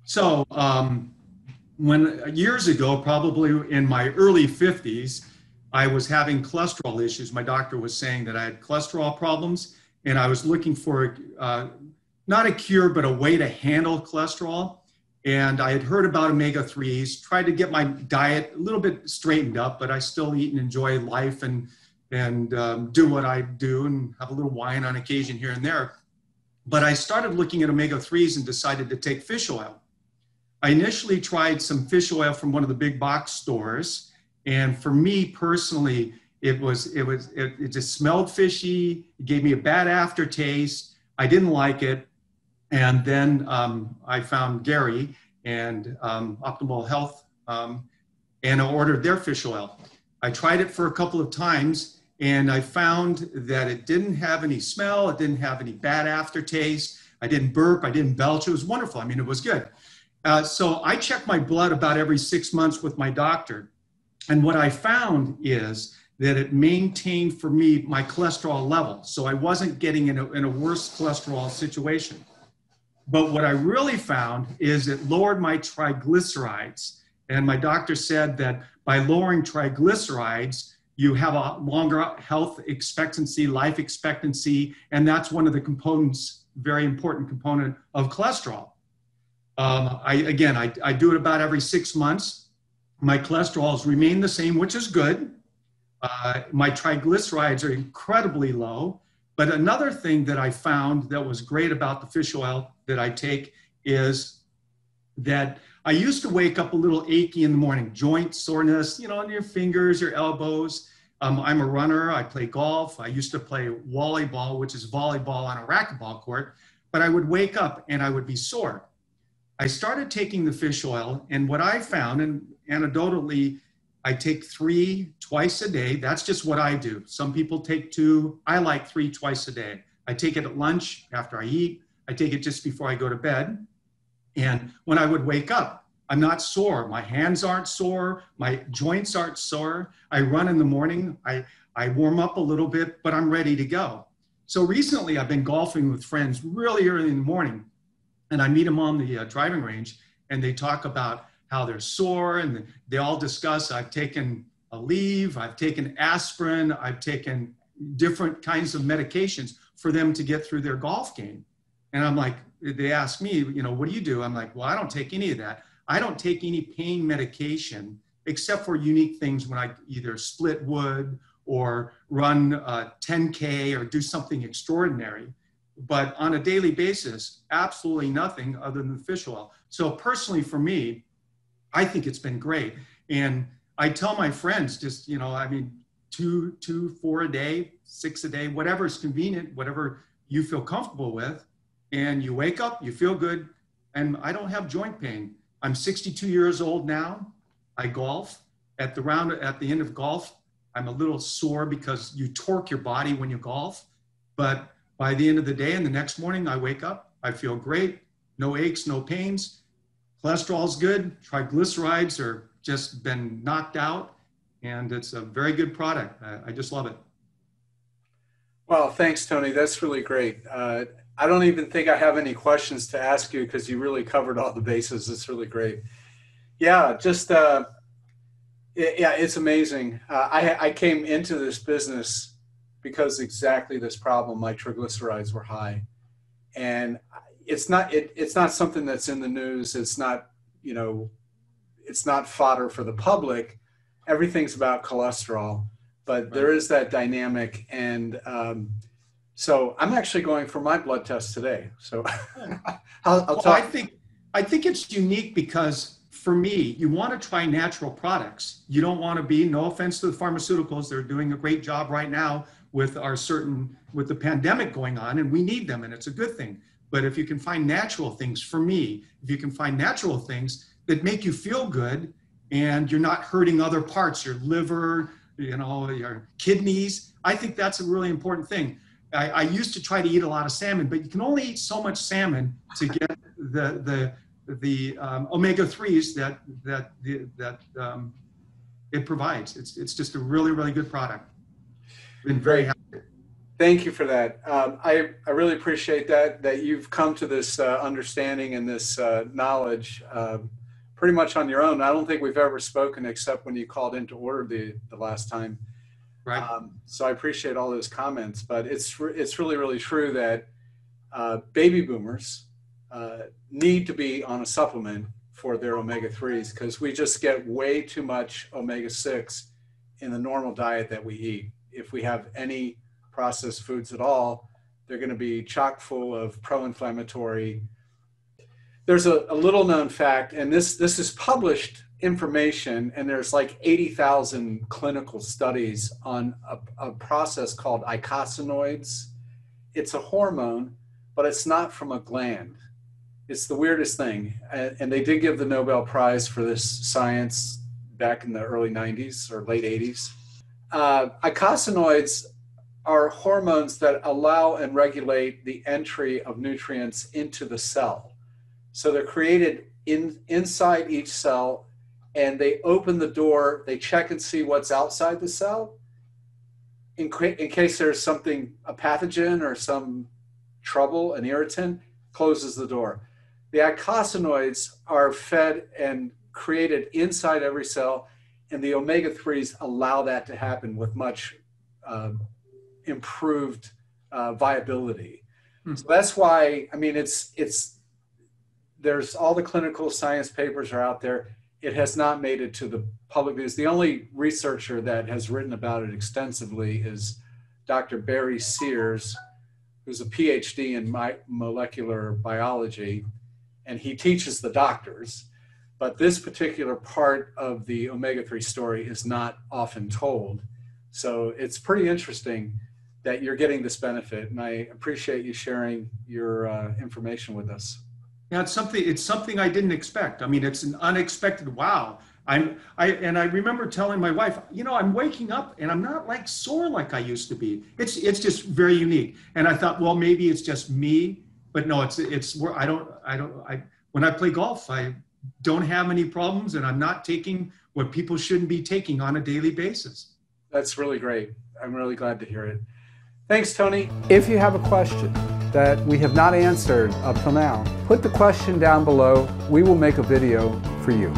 So, when years ago, probably in my early 50s, I was having cholesterol issues. My doctor was saying that I had cholesterol problems, and I was looking for not a cure, but a way to handle cholesterol. And I had heard about omega-3s, tried to get my diet a little bit straightened up, but I still eat and enjoy life and do what I do and have a little wine on occasion here and there. But I started looking at omega-3s and decided to take fish oil. I initially tried some fish oil from one of the big box stores. And for me personally, it just smelled fishy. It gave me a bad aftertaste. I didn't like it. And then I found Garey and Optimal Health and I ordered their fish oil. I tried it for a couple of times and I found that it didn't have any smell. It didn't have any bad aftertaste. I didn't burp. I didn't belch. It was wonderful. I mean, it was good. So I check my blood about every 6 months with my doctor. And what I found is that it maintained for me my cholesterol level. So I wasn't getting in a worse cholesterol situation. But what I really found is it lowered my triglycerides. And my doctor said that by lowering triglycerides, you have a longer health expectancy, life expectancy, and that's one of the components, very important component of cholesterol. I do it about every 6 months. My cholesterols remain the same, which is good. My triglycerides are incredibly low. But another thing that I found that was great about the fish oil that I take is that I used to wake up a little achy in the morning, joint soreness, in your fingers, your elbows. I'm a runner. I play golf. I used to play volleyball, which is volleyball on a racquetball court. But I would wake up and I would be sore. I started taking the fish oil, and what I found, and anecdotally, I take 3 twice a day. That's just what I do. Some people take 2. I like 3 twice a day. I take it at lunch after I eat. I take it just before I go to bed. And when I would wake up, I'm not sore. My hands aren't sore. My joints aren't sore. I run in the morning. I warm up a little bit, but I'm ready to go. So recently I've been golfing with friends really early in the morning. And I meet them on the driving range, and they talk about how they're sore, and they all discuss, I've taken a leave, I've taken aspirin, I've taken different kinds of medications for them to get through their golf game. And I'm like, they ask me, what do you do? I'm like, well, I don't take any of that. I don't take any pain medication except for unique things when I either split wood or run 10K or do something extraordinary. But on a daily basis, absolutely nothing other than the fish oil. So personally for me, I think it's been great. And I tell my friends just, 2, 4 a day, 6 a day, whatever is convenient, whatever you feel comfortable with. And you wake up, you feel good. And I don't have joint pain. I'm 62 years old now. I golf. At the end of golf, I'm a little sore because you torque your body when you golf. But by the end of the day and the next morning, I wake up, I feel great, no aches, no pains, cholesterol's good, triglycerides are just been knocked out, and it's a very good product. I just love it. Well, thanks, Tony. That's really great. I don't even think I have any questions to ask you because you really covered all the bases. It's really great. Yeah, it's amazing. I came into this business because exactly this problem, my triglycerides were high. And it's not something that's in the news. It's not, it's not fodder for the public. Everything's about cholesterol, but there is that dynamic. And so I'm actually going for my blood test today. So I'll talk. I think it's unique because for me, you want to try natural products. You don't want to be, no offense to the pharmaceuticals, they're doing a great job right now with the pandemic going on, and we need them, and it's a good thing. But if you can find natural things, for me, if you can find natural things that make you feel good and you're not hurting other parts, your liver, your kidneys, I think that's a really important thing. I used to try to eat a lot of salmon, but you can only eat so much salmon to get the omega-3s that it provides. It's just a really, really good product. Been very happy. Thank you for that. I really appreciate that you've come to this understanding and this knowledge pretty much on your own. I don't think we've ever spoken except when you called in to order the last time. Right. So I appreciate all those comments, but it's really, really true that baby boomers need to be on a supplement for their omega-3s because we just get way too much omega-6 in the normal diet that we eat. If we have any processed foods at all, they're going to be chock full of pro-inflammatory. There's a little known fact, and this is published information, and there's like 80,000 clinical studies on a process called eicosanoids. It's a hormone, but it's not from a gland. It's the weirdest thing. And they did give the Nobel Prize for this science back in the early 90s or late 80s. Eicosanoids are hormones that allow and regulate the entry of nutrients into the cell. So they're created inside each cell, and they open the door, they check and see what's outside the cell in case there's something, a pathogen or some trouble, an irritant, closes the door. The eicosanoids are fed and created inside every cell, and the omega-3s allow that to happen with much improved viability. So that's why, I mean, there's all the clinical science papers are out there. It has not made it to the public news. The only researcher that has written about it extensively is Dr. Barry Sears, who's a PhD in molecular biology, and he teaches the doctors. But this particular part of the omega-3 story is not often told. So it's pretty interesting that you're getting this benefit, and I appreciate you sharing your information with us. Yeah, it's something I didn't expect. I mean, it's an unexpected wow. I remember telling my wife, you know, I'm waking up and I'm not like sore like I used to be. It's just very unique. And I thought, well, maybe it's just me, but no, it's where when I play golf, I don't have any problems, and I'm not taking what people shouldn't be taking on a daily basis. That's really great. I'm really glad to hear it. Thanks, Tony. If you have a question that we have not answered up till now, put the question down below. We will make a video for you.